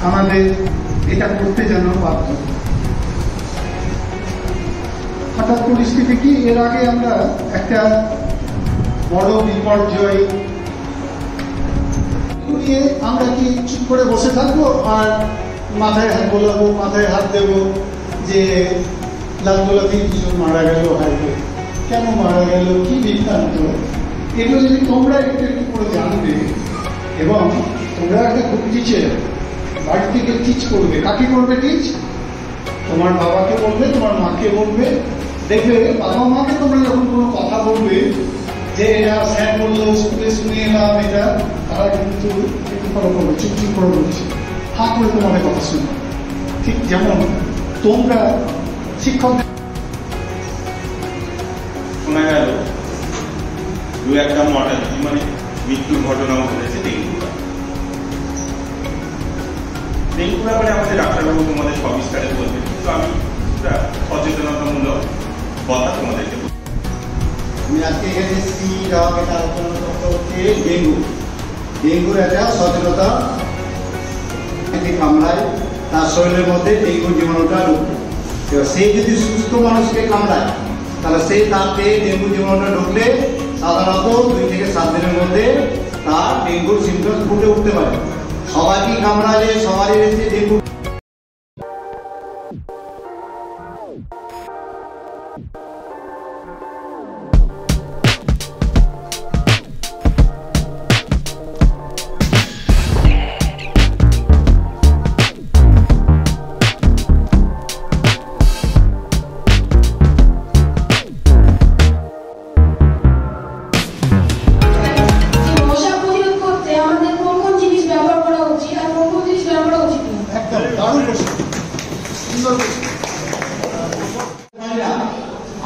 আমাদের এটা করতে যেন বাধ্য। হঠাৎ পরিস্থিতি কি, এর আগে আমরা একটা বড় বিপর্যয় নিয়ে আমরা কি চুপ করে বসে থাকবো আর মাথায় হাত বোলাবো, মাথায় হাত দেবো যে লালগোলাতেই দুজন মারা গেল, হাইবে কেন মারা গেল, কি বৃত্তান্ত? এগুলো যদি তোমরা একটু একটু করে জানবে এবং তোমরা একটা খুব টিচার বাড়ি থেকে টিচ করবে। কাকে করবে টিচ? তোমার বাবাকে বলবে, তোমার মাকে বলবে। দেখবে বাবা মাকে তোমরা যখন কোনো কথা বলবে যে এটা স্যার বললো স্কুলে শুনে এলাম, এটা তারা কিন্তু একটু ফলো করবে, চুপচুপ করে বলছে, হাত করে তোমাদের কথা শুনবে। ঠিক যেমন তোমরা শিক্ষক শোনা গেল দু একটা মর্টালিটি মানে মৃত্যুর ঘটনাও ঘটেছে ডেঙ্গুরা। ডেঙ্গু ব্যাপারে আমাদের ডাক্তারবাবু তোমাদের সবিস্তারে বলবেন, কিন্তু আমি সচেতনতামূলক কথা তোমাদেরকে বলবো। আমি আজকে এখানে এসেছি একটা আলোচনা করতে হচ্ছে ডেঙ্গুর একটা সচেতনতা। কামড়ায় তার শরীরের মধ্যে ডেঙ্গু জীবাণুটা ঢুকবে। এবার সে যদি সুস্থ মানুষকে কামড়ায় তাহলে সেই তাতে ডেঙ্গু জীবাণুটা ঢুকলে সাধারণত 2 থেকে 7 দিনের মধ্যে তার ডেঙ্গুর সিমটমস ফুটে উঠতে পারে। সবাইকে কামড়ালে সবারই রয়েছে ডেঙ্গু।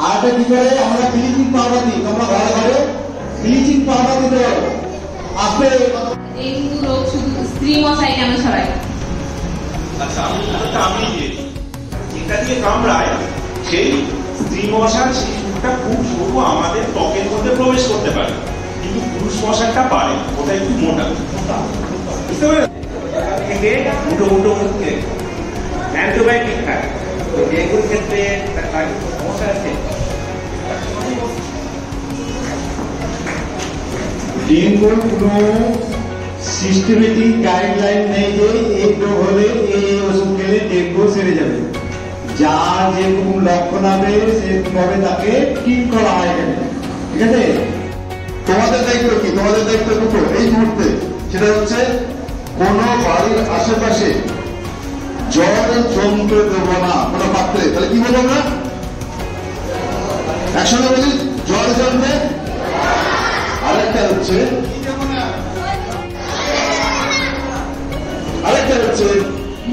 আরেকটা কি করে আমরা ব্লিচিং পাউডার দিই, তোমরা ঘরে ঘরে ব্লিচিং পাউডার দিতে হবে। আসলে ডেঙ্গু রোগ শুধু স্ত্রী মশাই কেন ছড়ায়? আচ্ছা, আমি যেটা দিয়ে কামড়ায় সেই স্ত্রী মশার শিশুটা খুব সরু আমাদের ত্বকের মধ্যে প্রবেশ করতে পারে, কিন্তু পুরুষ মশাটা পারে, ওটা একটু মোটা, বুঝতে পারলেন? থেকে মুঠো মুঠো মুখে অ্যান্টিবায়োটিক খায়। তো ডেঙ্গুর ক্ষেত্রে সমস্যা আছে। ডেঙ্গুর কোনো সিস্টেমেটিক গাইডলাইন নেই যে এই রোগ হলে এই ওষুধ খেলে ডেঙ্গু সেরে যাবে। যার যেরকম লক্ষণ হবে সেরকমভাবে তাকে ঠিক করা হয় এখানে, ঠিক আছে? তোমাদের দায়িত্ব কি? তোমাদের দায়িত্ব দুটো এই মুহূর্তে, সেটা হচ্ছে কোন বাড়ির আশেপাশে জল জমতে দেবো না কোনো পাত্রে। তাহলে কি বলবো আমরা একসঙ্গে বলি? জল জমতে। আরেকটা হচ্ছে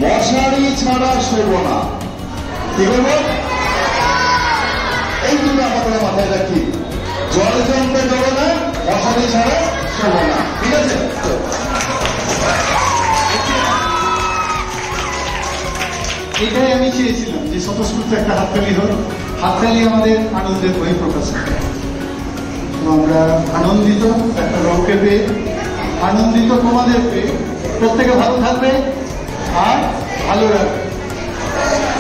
মশারি ছাড়া শোবো না। কি বলবো? এই দুটো আমাদের মাথায় রাখি, জল জমতে দেবো না, মশারি ছাড়া শোবো না, ঠিক আছে? এটাই আমি চেয়েছিলাম যে স্বতঃস্ফূর্ত একটা হাততালি হোক, হাততালি আমাদের আনন্দের বহিঃপ্রকাশ। তো আমরা আনন্দিত একটা রঙকে পেয়ে, আনন্দিত তোমাদের পেয়ে। প্রত্যেকে ভালো থাকবে আর ভালো রাখবে।